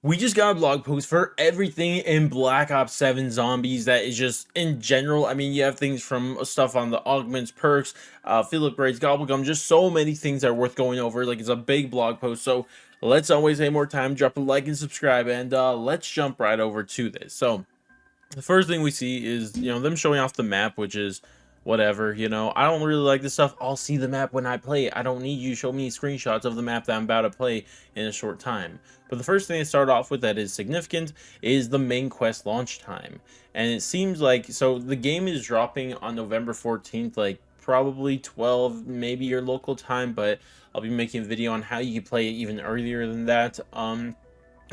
We just got a blog post for everything in Black Ops 7 Zombies that is just in general. I mean, you have things from stuff on the Augments, perks, field upgrades, Gobblegums, just so many things that are worth going over. Like, it's a big blog post. So let's not waste any more time. Drop a like and subscribe, and let's jump right over to this. So the first thing we see is, them showing off the map, which is whatever. I don't really like this stuff. I'll see the map when I play it. I don't need you to show me screenshots of the map that I'm about to play in a short time. But the first thing they start off with that is significant is the main quest launch time. And it seems like, so the game is dropping on November 14th, like probably 12, maybe your local time, but I'll be making a video on how you can play it even earlier than that.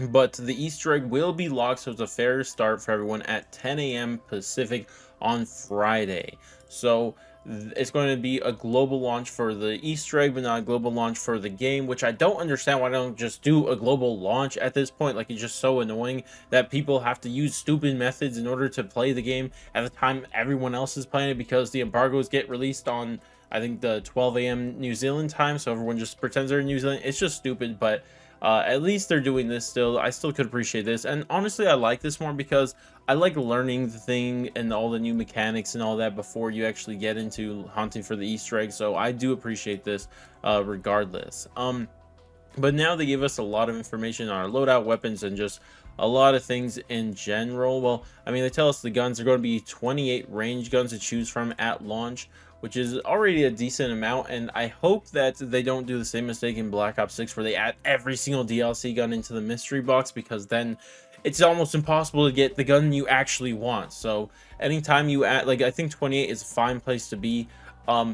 But the Easter egg will be locked, so it's a fair start for everyone at 10 a.m. Pacific on Friday. So it's going to be a global launch for the Easter egg, but not a global launch for the game, which I don't understand why I don't just do a global launch at this point. Like, it's just so annoying that people have to use stupid methods in order to play the game at the time everyone else is playing it, because the embargoes get released on, I think, the 12 a.m. New Zealand time, so everyone just pretends they're in New Zealand. It's just stupid, but at least they're doing this still. I still could appreciate this, and honestly I like this more because I like learning the thing and all the new mechanics and all that before you actually get into hunting for the Easter egg. So I do appreciate this regardless. But now they give us a lot of information on our loadout, weapons, and just a lot of things in general. Well, I mean, they tell us the guns are going to be 28 range guns to choose from at launch, which is already a decent amount, and I hope that they don't do the same mistake in Black Ops 6 where they add every single DLC gun into the mystery box, because then it's almost impossible to get the gun you actually want. So anytime you add, like, I think 28 is a fine place to be.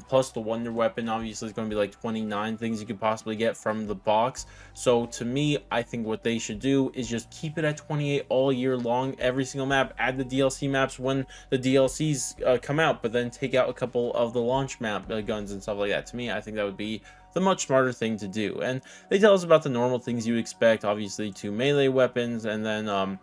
Plus the wonder weapon obviously is going to be like 29 things you could possibly get from the box. So to me, I think what they should do is just keep it at 28 all year long, every single map. Add the DLC maps when the DLCs come out, but then take out a couple of the launch map guns and stuff like that. To me, I think that would be the much smarter thing to do. And they tell us about the normal things you expect, obviously 2 melee weapons, and then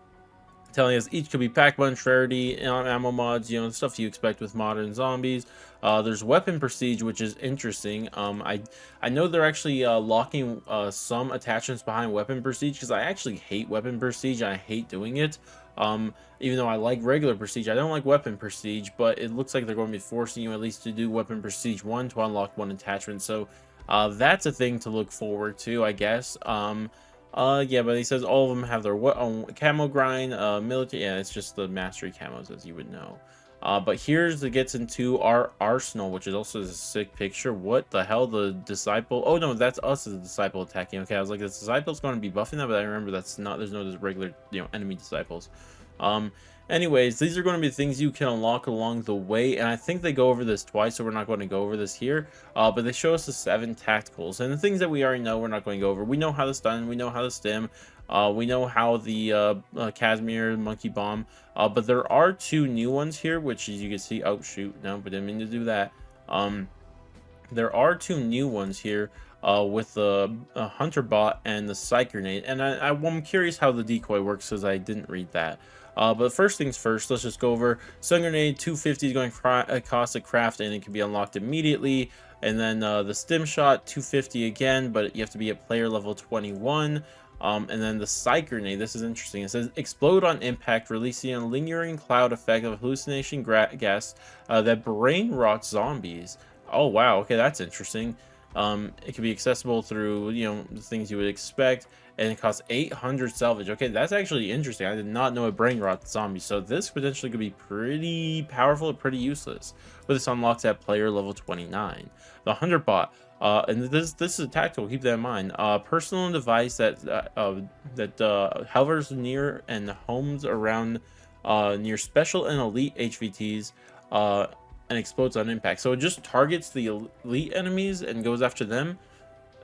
telling us each could be pack-punch, rarity, ammo mods, the stuff you expect with modern zombies. There's weapon prestige, which is interesting. I know they're actually locking some attachments behind weapon prestige, because I actually hate weapon prestige. I hate doing it. Even though I like regular prestige, I don't like weapon prestige, but it looks like they're going to be forcing you at least to do weapon prestige 1 to unlock 1 attachment. So that's a thing to look forward to, I guess. Yeah, but he says all of them have their own camo grind, military. Yeah, it's just the mastery camos, as you would know. But here's it gets into our arsenal, which is also a sick picture. What the hell? The disciple? Oh no, that's us as a disciple attacking. Okay, I was like, the disciple's going to be buffing that, but I remember that's not. There's no just regular, enemy disciples. Anyways, these are going to be things you can unlock along the way, and I think they go over this twice, so we're not going to go over this here. But they show us the 7 tacticals, and the things that we already know we're not going to go over. We know how to stun, we know how to stim, we know how the Casimir monkey bomb, but there are 2 new ones here, which as you can see, oh shoot, no, but didn't mean to do that. There are 2 new ones here. With the hunter bot and the psych grenade, and I'm curious how the decoy works, because I didn't read that. But first things first, let's just go over stun grenade. 250 is going to cost a craft, and it can be unlocked immediately. And then the stim shot, 250 again, but you have to be at player level 21. And then the psych grenade, this is interesting. It says explode on impact, releasing a lingering cloud effect of hallucination gas that brain rots zombies. Oh wow, okay, that's interesting. It can be accessible through, the things you would expect, and it costs 800 salvage. Okay, that's actually interesting. I did not know it brain rot zombies, so this potentially could be pretty powerful and pretty useless. But this unlocks at player level 29. The Hunter bot, and this is a tactical. Keep that in mind. Personal device that hovers near and homes around near special and elite HVTs. And explodes on impact, so it just targets the elite enemies and goes after them.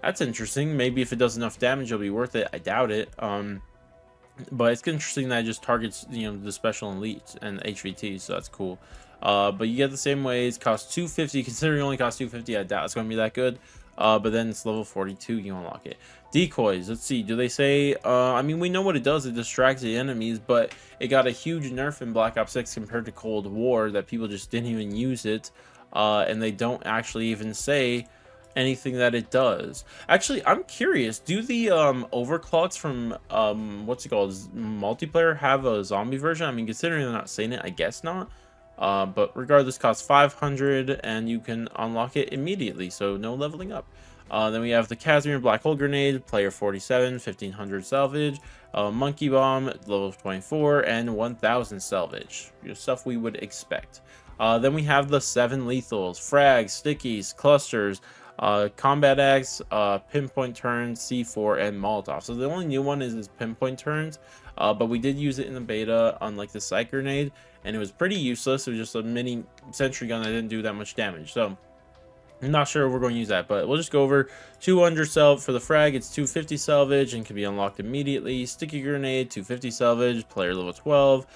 That's interesting. Maybe if it does enough damage, it'll be worth it. I doubt it. But it's interesting that it just targets, the special elites and HVTs, so that's cool. But you get the same ways. Costs 250. Considering it only costs 250, I doubt it's going to be that good. But then it's level 42, you unlock it. Decoys, let's see, do they say, I mean, we know what it does, it distracts the enemies, but it got a huge nerf in Black Ops 6 compared to Cold War, that people just didn't even use it, and they don't actually even say anything that it does. Actually, I'm curious, do the overclocks from what's it called, multiplayer have a zombie version? I mean, considering they're not saying it, I guess not. But regardless, costs 500 and you can unlock it immediately, so no leveling up. Then we have the Casimir Black Hole Grenade, player 47, 1500 salvage, Monkey Bomb, level 24, and 1000 salvage. Stuff we would expect. Then we have the 7 lethals, frags, stickies, clusters, combat axe, pinpoint turns, C4, and Molotov. So the only new one is pinpoint turns, but we did use it in the beta on like the Psych Grenade, and it was pretty useless. It was just a mini sentry gun that didn't do that much damage. So I'm not sure if we're going to use that, but we'll just go over 200 salvage for the frag. It's 250 salvage and can be unlocked immediately. Sticky grenade, 250 salvage, player level 12.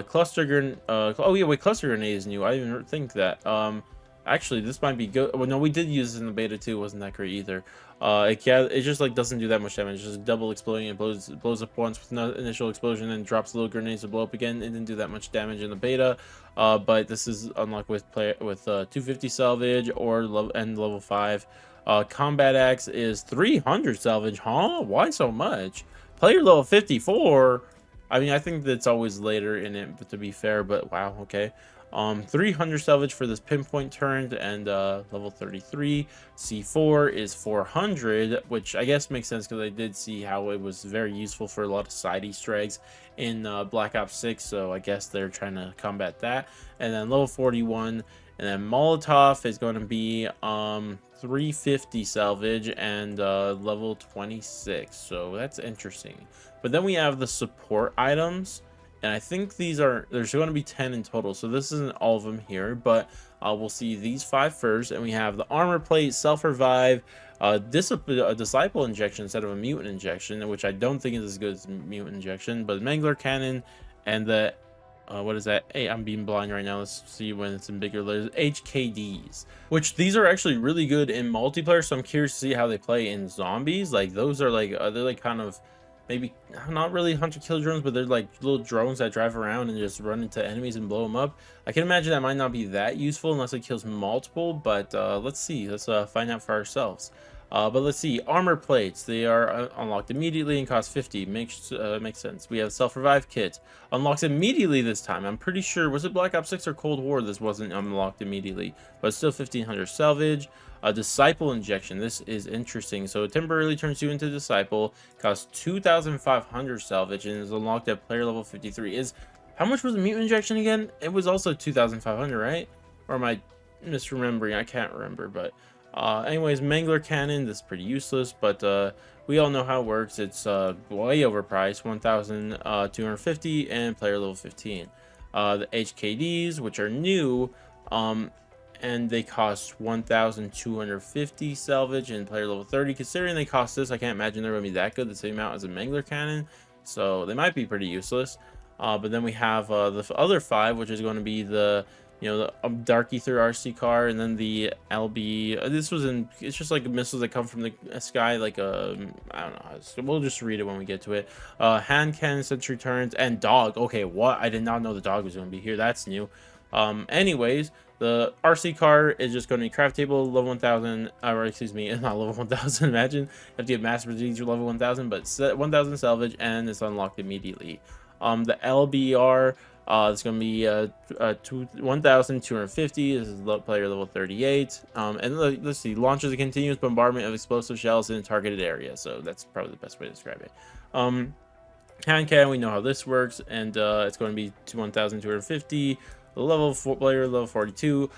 Cluster grenade. Oh yeah, wait, cluster grenade is new. I didn't even think that. Actually, this might be good. Well, no, we did use this in the beta too. It wasn't that great either. It just like doesn't do that much damage. It's just double exploding. It blows up once with no initial explosion and drops little grenades to blow up again. It didn't do that much damage in the beta. But this is unlocked with 250 salvage or level 5. Combat axe is 300 salvage. Huh? Why so much? Player level 54. I mean, I think that's always later in it, but to be fair, but wow, okay. 300 salvage for this pinpoint turned, and level 33. C4 is 400, which I guess makes sense because I did see how it was very useful for a lot of side Easter eggs in Black Ops 6, so I guess they're trying to combat that. And then level 41, and then Molotov is going to be 350 salvage and level 26, so that's interesting. But then we have the support items, and I think there's going to be 10 in total, so this isn't all of them here, but we'll see these 5 first. And we have the armor plate, self-revive, a disciple injection instead of a mutant injection, which I don't think is as good as mutant injection, but mangler cannon, and the what is that? Hey, I'm being blind right now. Let's see when it's in bigger letters. HKDs, which these are actually really good in multiplayer, so I'm curious to see how they play in zombies. Like those are like they're like kind of maybe not really hunter kill drones, but they're like little drones that drive around and just run into enemies and blow them up. I can imagine that might not be that useful unless it kills multiple, but let's see. Let's find out for ourselves. But let's see, armor plates, they are unlocked immediately and cost 50. Makes sense. We have self-revive kit, unlocks immediately this time. I'm pretty sure, was it Black Ops 6 or Cold War? This wasn't unlocked immediately, but still 1500 salvage. A disciple injection, this is interesting. So it temporarily turns you into disciple, costs 2500 salvage, and is unlocked at player level 53. How much was the mutant injection again? It was also 2500, right? Or am I misremembering? I can't remember, but anyways, mangler cannon, this is pretty useless, but we all know how it works. It's way overpriced, 1250 and player level 15. The HKDs, which are new, and they cost 1250 salvage and player level 30. Considering they cost this, I can't imagine they're going to be that good, the same amount as a mangler cannon, so they might be pretty useless. But then we have the other 5, which is going to be the the Dark Ether RC car, and then the LB. It's just like missiles that come from the sky, like I don't know. We'll just read it when we get to it. Hand cannon, sentry turns, and dog. Okay, what? I did not know the dog was going to be here. That's new. Anyways, the RC car is just going to be craft table level 1000, or excuse me, not level 1000. Imagine you have to get mass procedure level 1000, but 1000 salvage, and it's unlocked immediately. The LBR. It's going to be 1250. This is player level 38. And let's see, launches a continuous bombardment of explosive shells in a targeted area. So that's probably the best way to describe it. Hand cannon, we know how this works, and it's going to be 1250. Level 4 player level 42.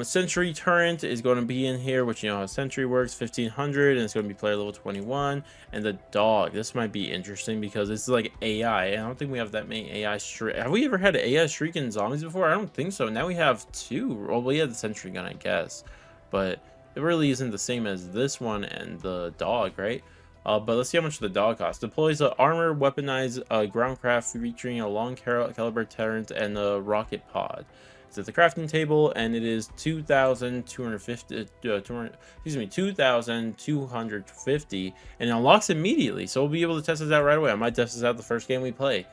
Sentry turret is going to be in here, which you know how sentry works, 1500, and it's going to be player level 21. And the dog, this might be interesting because it's like AI. I don't think we have that many AI shriek. Have we ever had an AI shriek in zombies before? I don't think so. Now we have 2. Well, we had the sentry gun, I guess, but it really isn't the same as this one and the dog, right? But let's see how much the dog costs. Deploys an armor weaponized ground craft featuring a long caliber turret and a rocket pod. It's at the crafting table, and it is 2250, and it unlocks immediately, so we'll be able to test this out right away. I might test this out the first game we play,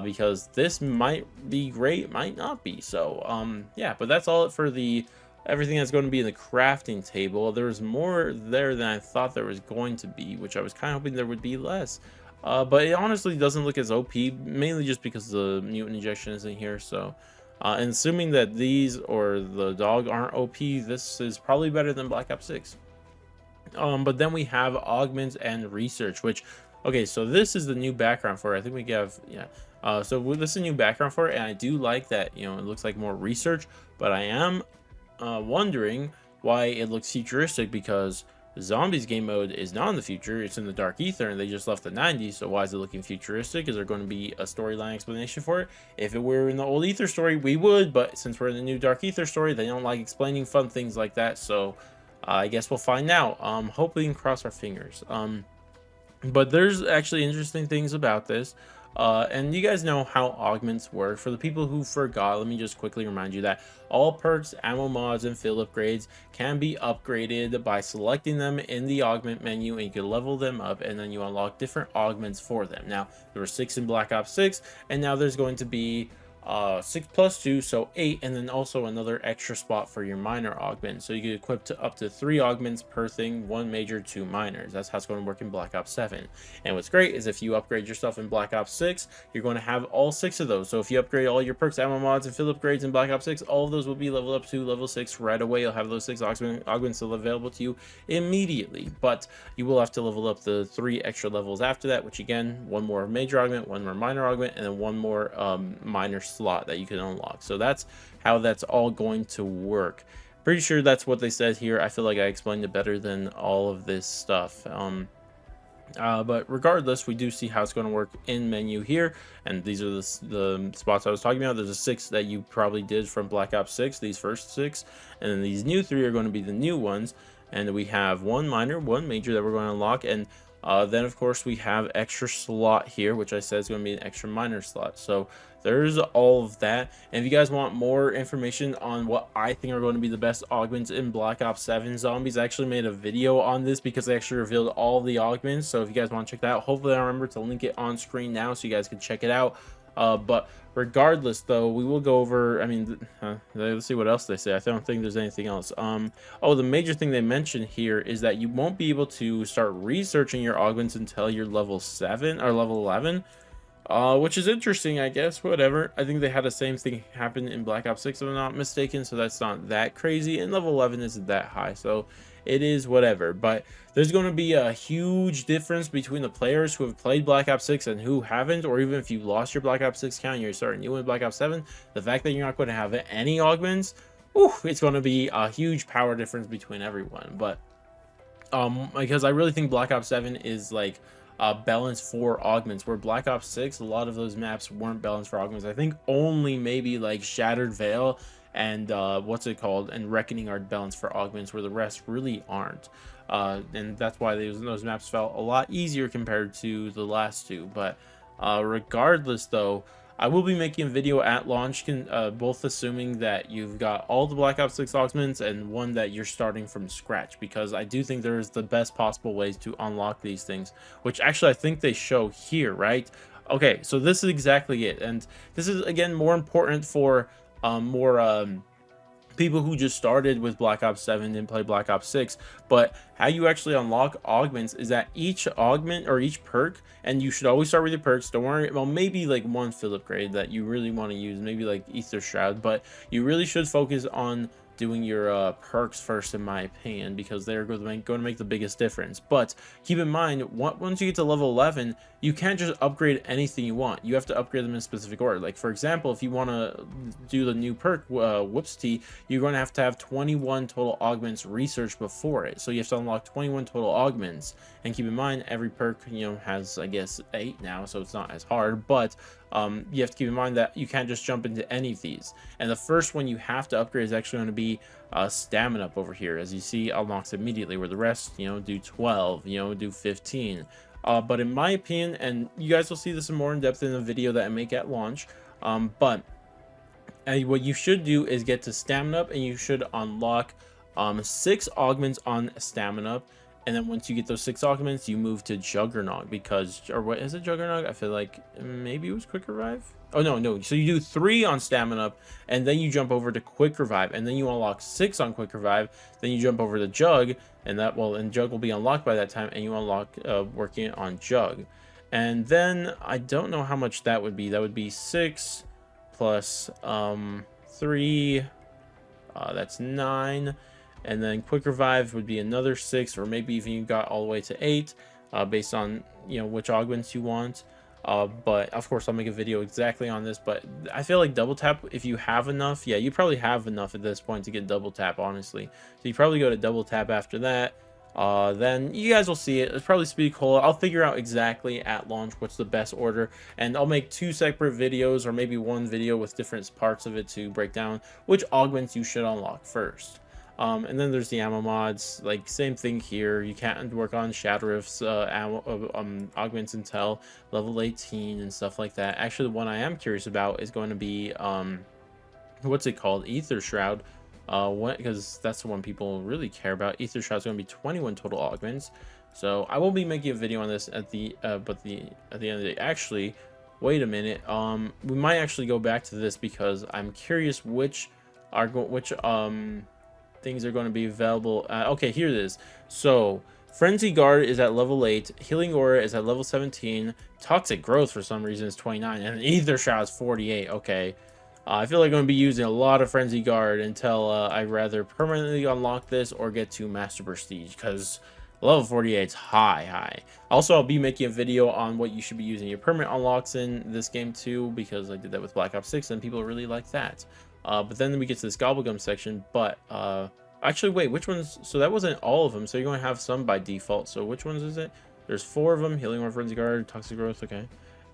because this might be great, might not be. So yeah, but that's all for the everything that's going to be in the crafting table. There's more there than I thought there was going to be, which I was kind of hoping there would be less. But it honestly doesn't look as OP, mainly just because the mutant injection isn't here. So, and assuming that these or the dog aren't OP, this is probably better than Black Ops 6. But then we have augments and research, which, okay, so this is the new background for it. I think we have, yeah. So this is a new background for it, and I do like that, you know, it looks like more research, but I am wondering why it looks futuristic, because Zombies game mode is not in the future, it's in the Dark Ether, and they just left the 90s, so why is it looking futuristic? Is there going to be a storyline explanation for it? If it were in the old Ether story, we would, but since we're in the new Dark Ether story, they don't like explaining fun things like that, so I guess we'll find out. Hopefully, we can cross our fingers. But there's actually interesting things about this. And you guys know how augments work. For the people who forgot, let me just quickly remind you that all perks, ammo mods, and field upgrades can be upgraded by selecting them in the augment menu, and you can level them up, and then you unlock different augments for them. Now, there were 6 in Black Ops 6, and now there's going to be 6 plus 2, so 8, and then also another extra spot for your minor augment. So you can equip up to 3 augments per thing, 1 major, 2 minors. That's how it's going to work in Black Ops 7. And what's great is if you upgrade your stuff in Black Ops 6, you're going to have all 6 of those. So if you upgrade all your perks, ammo mods, and field upgrades in Black Ops 6, all of those will be leveled up to level 6 right away. You'll have those 6 augments still available to you immediately, but you will have to level up the 3 extra levels after that, which again, 1 more major augment, 1 more minor augment, and then 1 more minor slot that you can unlock. So that's how that's all going to work. Pretty sure that's what they said here. I feel like I explained it better than all of this stuff. But regardless, we do see how it's going to work in menu here, and these are the spots I was talking about. There's a 6 that you probably did from Black Ops 6, these first 6, and then these new 3 are going to be the new ones, and we have 1 minor, 1 major that we're going to unlock, and then of course we have extra slot here, which I said is going to be an extra minor slot. So there's all of that. And if you guys want more information on what I think are going to be the best augments in Black Ops 7 Zombies, I actually made a video on this because they actually revealed all the augments. So if you guys want to check that out, hopefully I remember to link it on screen now so you guys can check it out. But regardless, though, we will go over, I mean, let's see what else they say. I don't think there's anything else. Oh, the major thing they mentioned here is that you won't be able to start researching your augments until you're level 7 or level 11. Which is interesting, I guess. Whatever. I think they had the same thing happen in Black Ops 6, if I'm not mistaken, so that's not that crazy. And level 11 isn't that high, so it is whatever. But there's going to be a huge difference between the players who have played Black Ops 6 and who haven't, or even if you lost your Black Ops 6 count and you're starting new in Black Ops 7, the fact that you're not going to have any augments, it's going to be a huge power difference between everyone. But because I really think Black Ops 7 is like balanced for augments, where Black Ops 6, a lot of those maps weren't balanced for augments. I think only maybe like Shattered Veil and what's it called, and Reckoning are balanced for augments, where the rest really aren't. And that's why those maps felt a lot easier compared to the last 2. But regardless, though, I will be making a video at launch, both assuming that you've got all the Black Ops 6 augments and one that you're starting from scratch, because I do think there's the best possible ways to unlock these things, which actually I think they show here, right? Okay, so this is exactly it, and this is, again, more important for people who just started with Black Ops 7 and play Black Ops 6. But how you actually unlock augments is that each augment or each perk, and you should always start with your perks, don't worry, well, maybe like one field upgrade that you really want to use, maybe like Ether Shroud, but you really should focus on doing your perks first, in my opinion, because they're going to make the biggest difference. But keep in mind, once you get to level 11, you can't just upgrade anything you want. You have to upgrade them in a specific order. Like, for example, if you want to do the new perk, Whoops T, you're going to have 21 total augments researched before it. So you have to unlock 21 total augments. And keep in mind, every perk, you know, has, I guess, 8 now, so it's not as hard. But you have to keep in mind that you can't just jump into any of these. And the first one you have to upgrade is actually going to be stamina up over here. As you see, unlocks immediately, where the rest, you know, do 12, you know, do 15. But in my opinion, and you guys will see this in more in depth in the video that I make at launch, but what you should do is get to stamina up, and you should unlock 6 augments on stamina up, And then once you get those 6 augments, you move to Juggernog, because, or what is it, Juggernog? I feel like maybe it was Quick Revive. Oh no, so you do 3 on Stamina Up, and then you jump over to Quick Revive, and then you unlock 6 on Quick Revive, then you jump over to Jug, and Jug will be unlocked by that time, and you unlock working on Jug. And then I don't know how much that would be. That would be 6 plus 3, that's 9. And then Quick Revive would be another 6, or maybe even you got all the way to 8, based on, you know, which augments you want. But of course, I'll make a video exactly on this. But I feel like double tap, if you have enough, yeah, you probably have enough at this point to get double tap, honestly. So you probably go to double tap after that. Then you guys will see it. It's probably Speed Cola. I'll figure out exactly at launch what's the best order, and I'll make 2 separate videos, or maybe 1 video with different parts of it to break down which augments you should unlock first. And then there's the ammo mods, like same thing here. You can't work on Shadow Rift's augments until level 18 and stuff like that. Actually, the one I am curious about is going to be what's it called, Ether Shroud. Because that's the one people really care about. Ether Shroud is going to be 21 total augments. So I will be making a video on this at the end of the day. Actually, wait a minute. We might actually go back to this, because I'm curious which things are going to be available. Okay, here it is. So Frenzy Guard is at level 8, Healing Aura is at level 17, Toxic Growth for some reason is 29, and Ether Shroud is 48. Okay, I feel like I'm going to be using a lot of Frenzy Guard until I rather permanently unlock this or get to Master Prestige, because level 48 is high. Also, I'll be making a video on what you should be using your permanent unlocks in this game too, because I did that with Black Ops 6 and people really like that. But then we get to this Gobblegum section. But actually, wait, which ones? So that wasn't all of them. So you're going to have some by default. So which ones is it? There's 4 of them: Healing Aura, Frenzy Guard, Toxic Growth. Okay.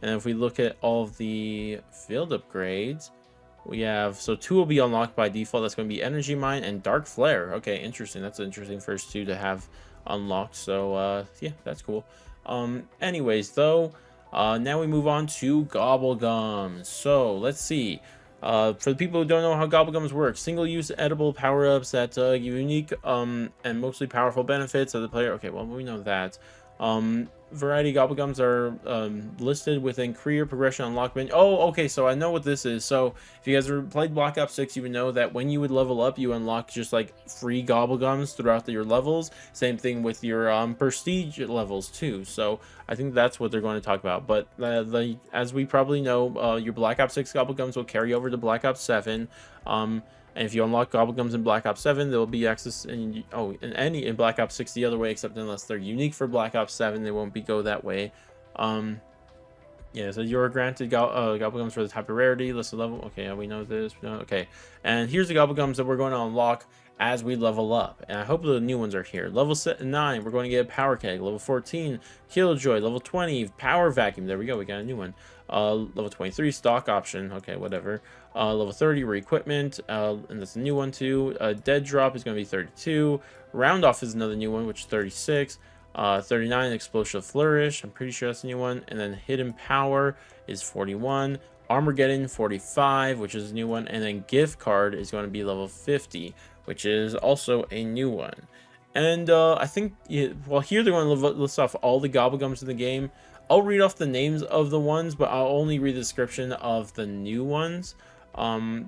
And if we look at all of the field upgrades, we have, so 2 will be unlocked by default. That's going to be Energy Mine and Dark Flare. Okay, interesting. That's an interesting first 2 to have unlocked. So yeah, that's cool. Anyways, though, now we move on to Gobblegums. So let's see. For the people who don't know how Gobblegums work, single-use edible power-ups that give unique and mostly powerful benefits of the player. Okay, well, we know that. Variety Gobblegums are listed within career progression unlockment. Oh, okay, so I know what this is. So if you guys played Black Ops 6, you would know that when you would level up, you unlock just like free Gobblegums throughout your levels. Same thing with your prestige levels too. So I think that's what they're going to talk about. But as we probably know, your Black Ops 6 Gobblegums will carry over to Black Ops 7. And if you unlock Gobblegums in Black Ops 7, there will be access in Black Ops 6 the other way, except unless they're unique for Black Ops 7, they won't go that way. Yeah, so you're granted Gobblegums for the type of rarity, listed level. Okay, we know this. Okay, and here's the Gobblegums that we're going to unlock as we level up, and I hope the new ones are here. Level 9, we're going to get a Power Keg. Level 14, Killjoy. Level 20, Power Vacuum. There we go, we got a new one. Level 23, Stock Option. Okay, whatever. Level 30, Re-Equipment, and that's a new one too. Dead Drop is going to be 32. Round Off is another new one, which is 36. 39, Explosive Flourish, I'm pretty sure that's a new one. And then Hidden Power is 41. Armageddon 45, which is a new one. And then Gift Card is going to be level 50, which is also a new one. And I think, well, here they're going to list off all the Gobblegums in the game. I'll read off the names of the ones, but I'll only read the description of the new ones.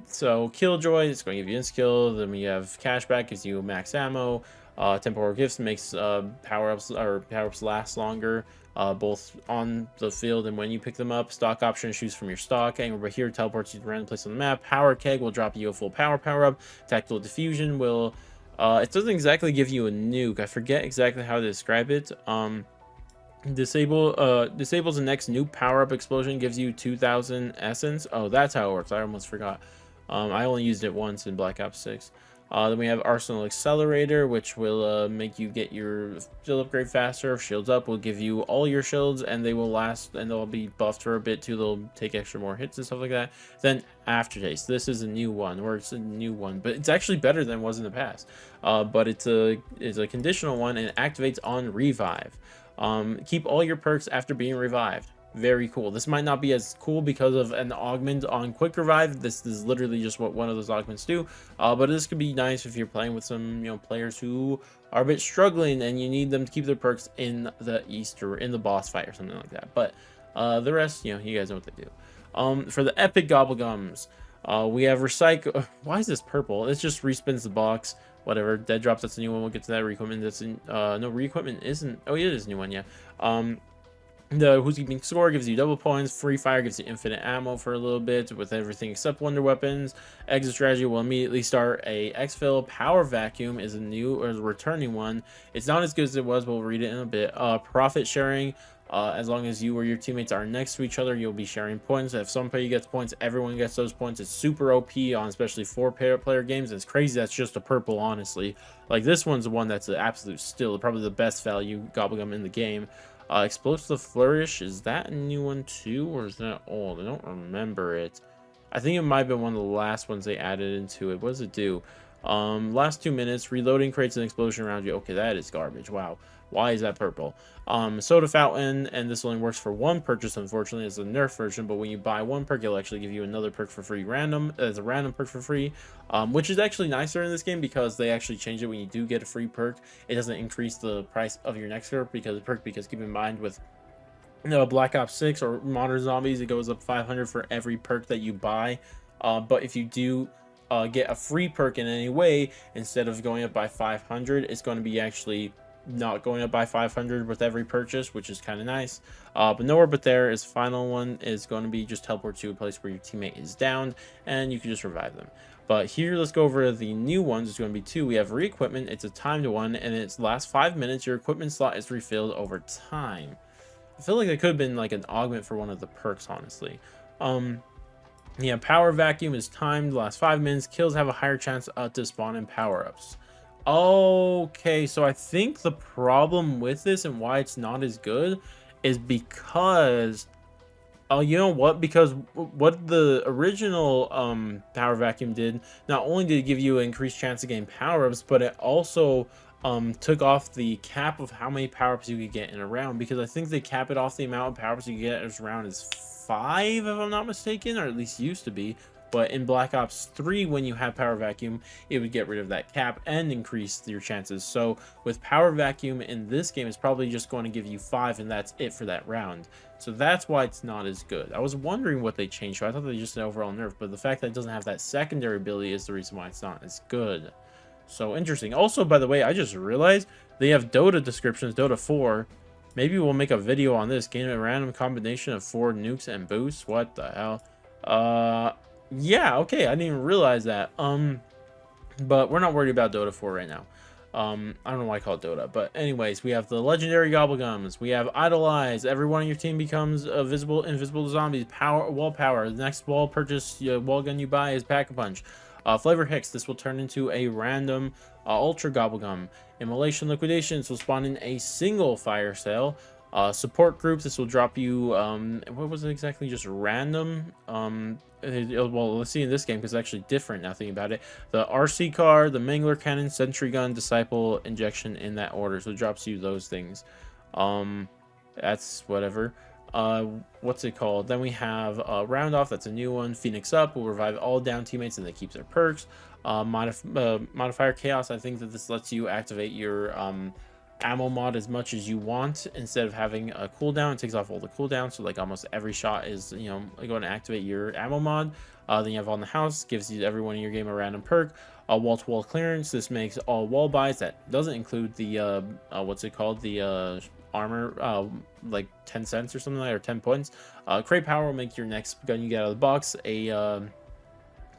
So Killjoy, it's going to give you insta-kill. Then we have Cashback, gives you max ammo. Temporal Gifts makes power-ups last longer, both on the field and when you pick them up. Stock Option shoots from your stock. And over here teleports you to a random place on the map. Power Keg will drop you a full power-up. Tactical Diffusion will, it doesn't exactly give you a nuke. I forget exactly how to describe it. Disables the next nuke power-up explosion, gives you 2,000 essence. Oh, that's how it works. I almost forgot. I only used it once in Black Ops 6. Then we have Arsenal Accelerator, which will make you get your shield upgrade faster. Shields Up will give you all your shields, and they will last, and they'll be buffed for a bit too. They'll take extra more hits and stuff like that. Then Aftertaste. This is a new one, or it's a new one, but it's actually better than it was in the past. But it's a conditional one, and it activates on revive. Keep all your perks after being revived. Very cool. This might not be as cool because of an augment on quick revive. This is literally just what one of those augments do. But this could be nice if you're playing with some, players who are a bit struggling and you need them to keep their perks in the East or in the boss fight or something like that. But the rest, you guys know what they do. For the epic Gobblegums, we have recycle. Why is this purple? It just respins the box. Whatever. Dead drops. That's a new one. We'll get to that. Re-equipment. That's no, re-equipment isn't. Oh, yeah, it is a new one. Yeah. The Who's Keeping Score gives you double points. Free Fire gives you infinite ammo for a little bit with everything except wonder weapons. Exit Strategy will immediately start a exfil. Power Vacuum is a new or a returning one. It's not as good as it was, but we'll read it in a bit. Profit Sharing. As long as you or your teammates are next to each other, you'll be sharing points. If somebody gets points, everyone gets those points. It's super OP on especially 4-player games. It's crazy that's just a purple, honestly. Like, this one's the one that's an absolute steal. Probably the best value Gobblegum in the game. Explosive Flourish, is that a new one too, or is that old? I don't remember it. I think it might have been one of the last ones they added into it. What does it do? Last 2 minutes, reloading creates an explosion around you. Okay, that is garbage. Wow. Why is that purple? Soda Fountain, and this only works for one purchase, unfortunately. It's a nerf version, but when you buy one perk, it'll actually give you another perk for free random. As a random perk for free, which is actually nicer in this game because they actually change it when you do get a free perk. It doesn't increase the price of your next perk because keep in mind with Black Ops 6 or Modern Zombies, it goes up 500 for every perk that you buy. But if you do get a free perk in any way, instead of going up by 500, it's going to be actually not going up by 500 with every purchase, which is kind of nice. But nowhere but there is final one is going to be just teleport to a place where your teammate is downed and you can just revive them. But here, let's go over the new ones. It's going to be 2. We have re-equipment. It's a timed one, and it's last 5 minutes. Your equipment slot is refilled over time. I feel like it could have been like an augment for one of the perks, honestly. Yeah, Power Vacuum is timed, last 5 minutes. Kills have a higher chance to spawn in power-ups. Okay, so I think the problem with this and why it's not as good is because you know what, because what the original Power Vacuum did, not only did it give you an increased chance to gain power-ups, but it also took off the cap of how many power-ups you could get in a round, because I think they cap it off the amount of power-ups you get in a round is 5, if I'm not mistaken, or at least used to be. But in Black Ops 3, when you have Power Vacuum, it would get rid of that cap and increase your chances. So with Power Vacuum in this game, it's probably just going to give you 5, and that's it for that round. So that's why it's not as good. I was wondering what they changed. So I thought they just did overall nerf, but the fact that it doesn't have that secondary ability is the reason why it's not as good. So interesting. Also, by the way, I just realized they have Dota descriptions, Dota 4. Maybe we'll make a video on this. Gain a random combination of 4 nukes and boosts. What the hell? Yeah, okay, I didn't even realize that. But we're not worried about Dota 4 right now. I don't know why I call it Dota, but anyways, we have the legendary Gobblegums. We have Idolize. Everyone on your team becomes invisible to zombies. Wall power. The next wall purchase wall gun you buy is Pack-a-Punch. Flavor Hicks. This will turn into a random Ultra Gobblegum. Immolation Liquidation. This will spawn in a single fire sale. Support groups. This will drop you what was it exactly? Just random. Well, let's see in this game because it's actually different now thinking about it. The RC car, the Mangler Cannon, Sentry Gun, Disciple Injection, in that order. So it drops you those things. That's whatever. What's it called? Then we have Round Off. That's a new one. Phoenix Up will revive all down teammates and they keep their perks. Modifier Chaos. I think that this lets you activate your ammo mod as much as you want instead of having a cooldown. It takes off all the cooldowns, so like almost every shot is going to activate your ammo mod. Then you have On the House, gives you everyone in your game a random perk. Wall-to-wall clearance. This makes all wall buys. That doesn't include the what's it called, the armor, like 10 cents or something like that, or 10 points. Crate Power will make your next gun you get out of the box a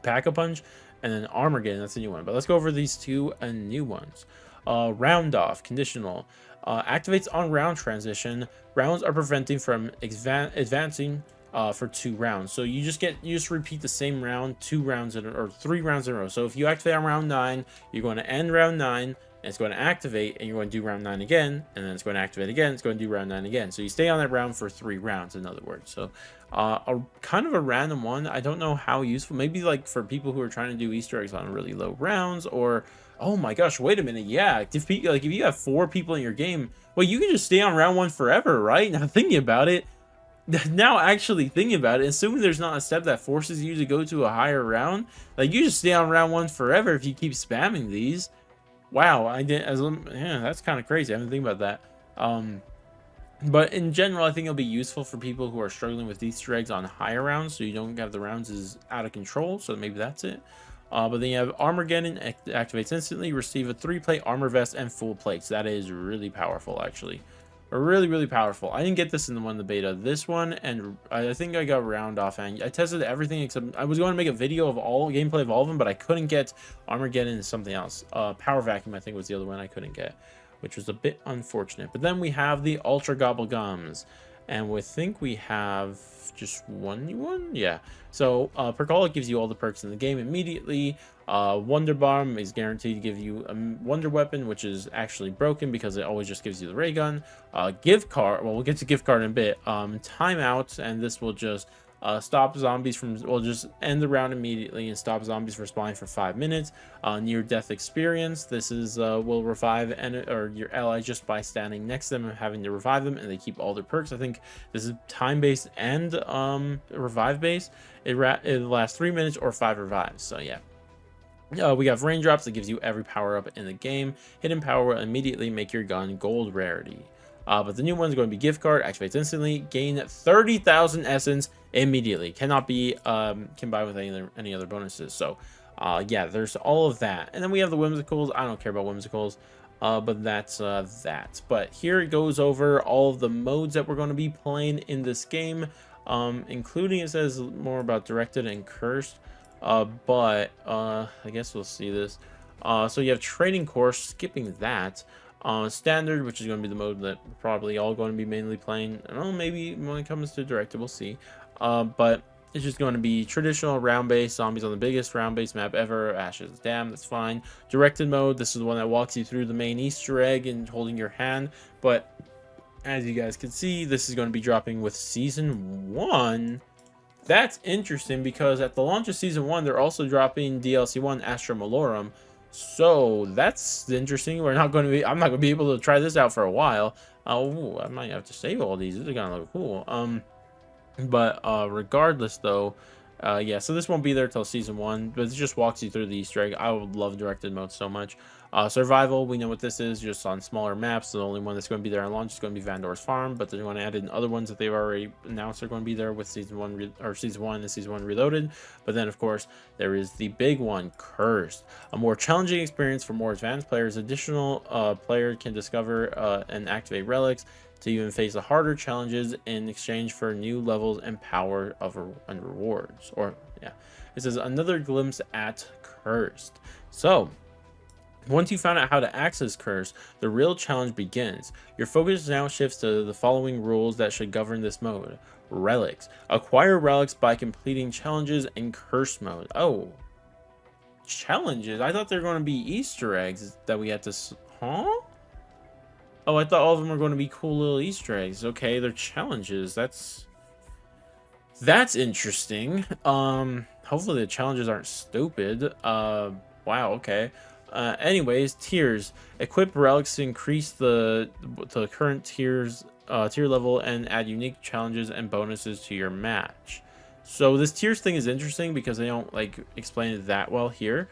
Pack-a-Punch, and then Armageddon, that's a new one. But let's go over these 2 new ones. Round Off, conditional, activates on round transition. Rounds are preventing from advancing for 2 rounds. So you just repeat the same round 2 rounds or 3 rounds in a row. So if you activate on round 9, you're going to end round 9, and it's going to activate, and you're going to do round 9 again, and then it's going to activate again. It's going to do round 9 again. So you stay on that round for 3 rounds, in other words. So a kind of a random one. I don't know how useful. Maybe like for people who are trying to do Easter eggs on really low rounds, or oh my gosh, wait a minute, yeah, if you have 4 people in your game, well, you can just stay on round 1 forever, right? Now thinking about it, Now, actually thinking about it, assuming there's not a step that forces you to go to a higher round, like you just stay on round 1 forever if you keep spamming these. Wow, I did yeah, that's kind of crazy. I didn't think about that. But in general, I think it'll be useful for people who are struggling with Easter eggs on higher rounds, so you don't have the rounds as out of control. So maybe that's it. But then you have Armageddon activates instantly. Receive a 3-plate armor vest and full plates. That is really powerful, actually. Really, really powerful. I didn't get this in the one in the beta. This one, and I think I got round off, and I tested everything except I was going to make a video of all gameplay of all of them, but I couldn't get Armageddon and something else. Power Vacuum, I think, was the other one I couldn't get, which was a bit unfortunate. But then we have the Ultra Gobblegums, and we think we have just one new one. Yeah. So Percolic gives you all the perks in the game immediately. Wonder Bomb is guaranteed to give you a Wonder Weapon, which is actually broken because it always just gives you the ray gun. Gift card, well, we'll get to gift card in a bit. Timeout, and this will just stop zombies from, will just end the round immediately and stop zombies from spawning for 5 minutes. Near death experience, this is will revive or your ally just by standing next to them and having to revive them, and they keep all their perks. I think this is time based and revive based. It lasts 3 minutes or 5 revives. So yeah. We have raindrops that gives you every power up in the game. Hidden power will immediately make your gun gold rarity. But the new one is going to be gift card, activates instantly, gain 30,000 essence immediately. Cannot be combined with any other bonuses. So yeah, there's all of that. And then we have the whimsicals. I don't care about whimsicals, but that's that. But here it goes over all of the modes that we're going to be playing in this game, including, it says more about directed and cursed. But I guess we'll see this. So you have training course, skipping that. Standard, which is going to be the mode that we're probably all going to be mainly playing. I don't know, maybe when it comes to directed, we'll see. But it's just going to be traditional round-based zombies on the biggest round-based map ever, Ashes Dam. That's fine. Directed mode, this is the one that walks you through the main Easter egg and holding your hand. But as you guys can see, this is going to be dropping with Season 1. That's interesting because at the launch of Season 1, they're also dropping DLC 1 Astra Malorum. So that's interesting. I'm not going to be able to try this out for a while. Oh, I might have to save all these. These are gonna look cool. But regardless though, yeah, so this won't be there till Season 1, but it just walks you through the Easter egg. I would love directed mode so much. Survival, we know what this is, just on smaller maps. The only one that's going to be there on launch is going to be Vandor's Farm, but they're going to add in other ones that they've already announced are going to be there with Season 1 and Season 1 Reloaded. But then, of course, there is the big one, Cursed. A more challenging experience for more advanced players. Additional player can discover and activate relics to even face the harder challenges in exchange for new levels and power and rewards. Or, yeah, it says another glimpse at Cursed. So, once you found out how to access Curse, the real challenge begins. Your focus now shifts to the following rules that should govern this mode. Relics. Acquire relics by completing challenges in Curse mode. Oh. Challenges? I thought they were going to be Easter eggs that we had to... Huh? Oh, I thought all of them were going to be cool little Easter eggs. Okay, they're challenges. That's interesting. Hopefully the challenges aren't stupid. Wow, okay. Anyways, tiers. Equip relics to increase the current tier level and add unique challenges and bonuses to your match. So this tiers thing is interesting because they don't like explain it that well here.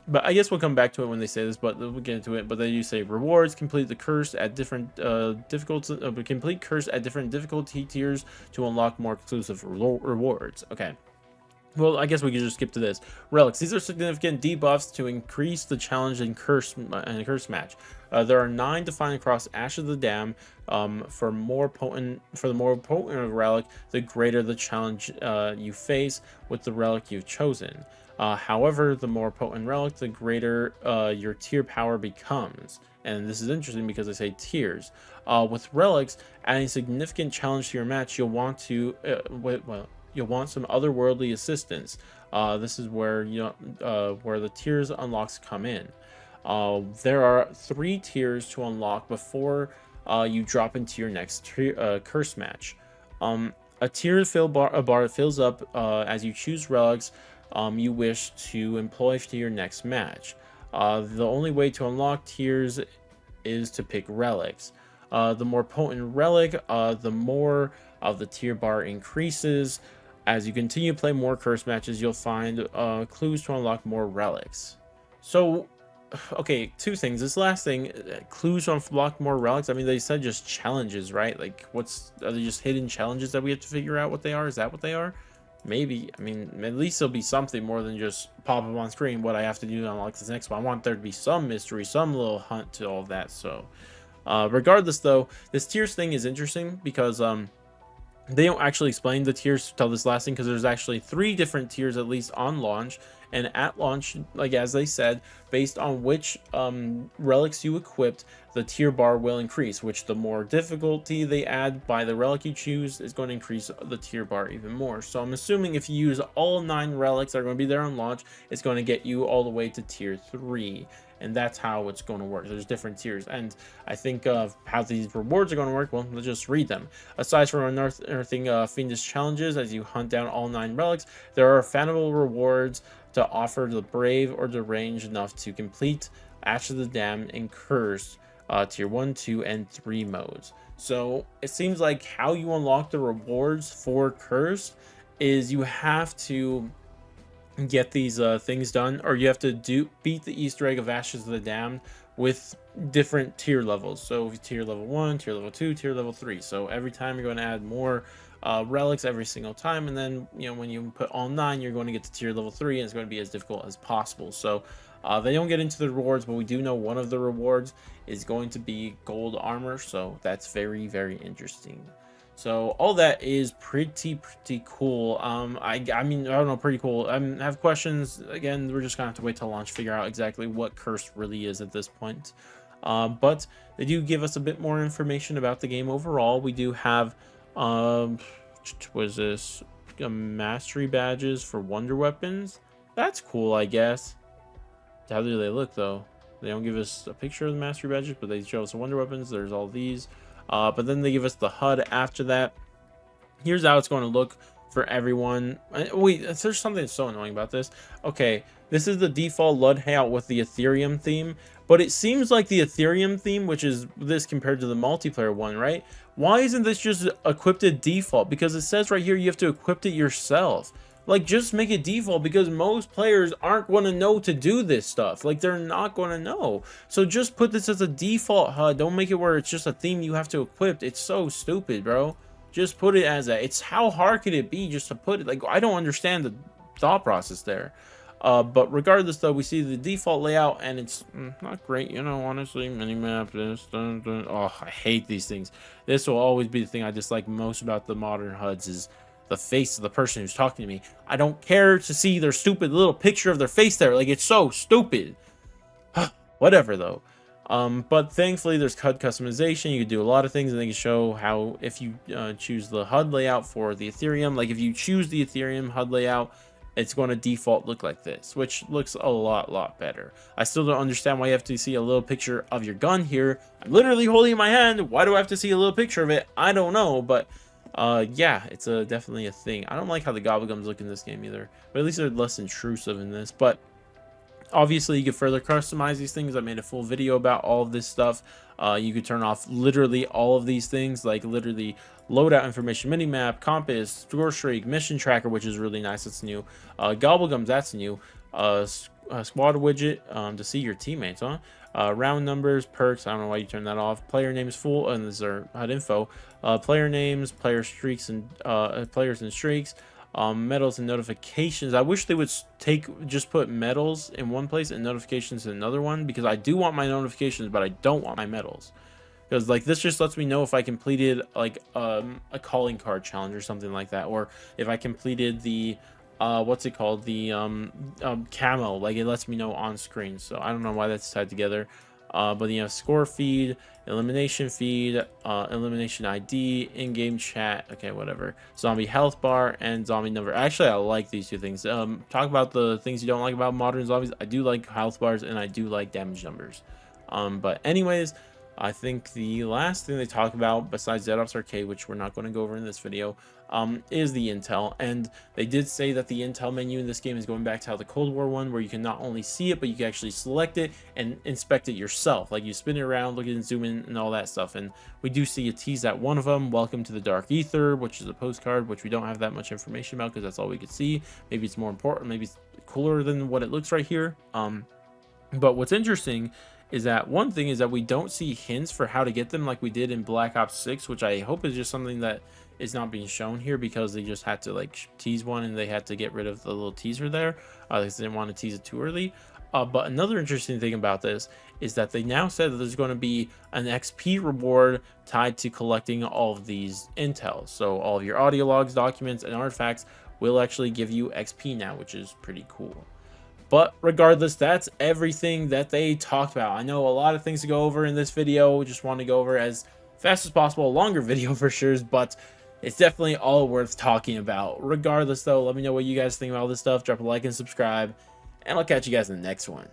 But I guess we'll come back to it when they say this, but we'll get into it. But they do say rewards, complete the curse at different complete curse at different difficulty tiers to unlock more exclusive rewards. Okay. Well, I guess we could just skip to this. Relics. These are significant debuffs to increase the challenge in curse match. There are 9 to find across Ash of the Dam. For the more potent a relic, the greater the challenge you face with the relic you've chosen. However, the more potent relic, the greater your tier power becomes. And this is interesting because they say tiers. With relics, adding significant challenge to your match, you'll want to you'll want some otherworldly assistance. This is where where the tiers unlocks come in. There are 3 tiers to unlock before you drop into your next curse match. A tier bar fills up as you choose relics you wish to employ to your next match. The only way to unlock tiers is to pick relics. The more potent relic, the more The tier bar increases. As you continue to play more curse matches, you'll find clues to unlock more relics. So, okay, two things. This last thing, clues to unlock more relics. I mean, they said just challenges, right? Like, are they just hidden challenges that we have to figure out what they are? Is that what they are? Maybe. I mean, at least there'll be something more than just pop up on screen what I have to do to unlock this next one. I want there to be some mystery, some little hunt to all that. So, regardless, though, this tiers thing is interesting because they don't actually explain the tiers till this last thing, because there's actually 3 different tiers at least on launch. And at launch, like as they said, based on which relics you equipped, the tier bar will increase, which the more difficulty they add by the relic you choose is going to increase the tier bar even more. So I'm assuming if you use all 9 relics that are going to be there on launch, it's going to get you all the way to tier 3. And that's how it's going to work. There's different tiers, and I think how these rewards are going to work, well, let's just read them. Aside from unearthing fiendish challenges as you hunt down all 9 relics, there are fathomable rewards to offer the brave or deranged enough to complete Ash of the Damned and Cursed tier 1, 2, and 3 modes. So it seems like how you unlock the rewards for Cursed is you have to get these things done, or you have to beat the Easter egg of Ashes of the Damned with different tier levels. So tier level 1, tier level 2, tier level 3. So every time you're going to add more relics every single time, and then when you put all 9, you're going to get to tier level 3, and it's going to be as difficult as possible. So they don't get into the rewards, but we do know one of the rewards is going to be gold armor, so that's very, very interesting. So all that is pretty cool. I mean, I don't know, pretty cool. I have questions. Again, we're just gonna have to wait till launch, figure out exactly what Cursed really is at this point. But they do give us a bit more information about the game overall. We do have what is this? Mastery badges for wonder weapons. That's cool, I guess. How do they look though? They don't give us a picture of the mastery badges, but they show us the wonder weapons. There's all these. But then they give us the HUD after that. Here's how it's going to look for everyone. Wait, there's something so annoying about this. Okay, this is the default LUD layout with the Ethereum theme, but it seems like the Ethereum theme, which is this compared to the multiplayer one, right? Why isn't this just equipped at default? Because it says right here you have to equip it yourself. Like, just make it default, because most players aren't going to know to do this stuff. Like, they're not going to know. So just put this as a default HUD. Don't make it where it's just a theme you have to equip. It's so stupid, bro. Just put it as that. It's how hard could it be just to put it? Like, I don't understand the thought process there. But regardless, though, we see the default layout, and it's not great, honestly. Minimap, this, oh, I hate these things. This will always be the thing I dislike most about the modern HUDs is the face of the person who's talking to me. I don't care to see their stupid little picture of their face there. Like, it's so stupid. Whatever, though. But thankfully, there's HUD customization. You can do a lot of things, and they can show how, if you choose the HUD layout for the Ethereum, like if you choose the Ethereum HUD layout, it's going to default look like this, which looks a lot better. I still don't understand why you have to see a little picture of your gun here. I'm literally holding it in my hand. Why do I have to see a little picture of it? I don't know, but yeah, it's definitely a thing. I don't like how the Gobblegums look in this game either, but at least they're less intrusive in this. But obviously, you can further customize these things. I made a full video about all of this stuff. You could turn off literally all of these things, like literally loadout information, minimap, compass, score streak, mission tracker, which is really nice. That's new. Gobblegums, that's new. Squad widget to see your teammates, huh? Round numbers, perks. I don't know why you turn that off. Player names full, and these are HUD info. Player names, player streaks, and players and streaks. Medals and notifications. I wish they would just put medals in one place and notifications in another one, because I do want my notifications, but I don't want my medals. Because like this just lets me know if I completed like a calling card challenge or something like that, or if I completed the what's it called, the camo. Like, it lets me know on screen. So I don't know why that's tied together. But you have score feed, elimination feed, elimination ID, in-game chat, okay, whatever, zombie health bar, and zombie number. Actually, I like these two things. Talk about the things you don't like about modern zombies. I do like health bars, and I do like damage numbers. But anyways, I think the last thing they talk about, besides Dead Ops Arcade, which we're not going to go over in this video, is the intel. And they did say that the intel menu in this game is going back to how the Cold War one, where you can not only see it, but you can actually select it and inspect it yourself. Like, you spin it around, look at it, zoom in, and all that stuff. And we do see a tease at one of them, Welcome to the Dark Ether, which is a postcard, which we don't have that much information about because that's all we could see. Maybe it's more important, maybe it's cooler than what it looks right here. But what's interesting is that one thing is that we don't see hints for how to get them like we did in Black Ops 6, which I hope is just something that is not being shown here because they just had to like tease one and they had to get rid of the little teaser there. They didn't want to tease it too early. But another interesting thing about this is that they now said that there's going to be an XP reward tied to collecting all of these intels. So all of your audio logs, documents, and artifacts will actually give you XP now, which is pretty cool. But regardless, that's everything that they talked about. I know a lot of things to go over in this video. Just want to go over as fast as possible. A longer video for sure, but it's definitely all worth talking about. Regardless, though, let me know what you guys think about all this stuff. Drop a like and subscribe, and I'll catch you guys in the next one.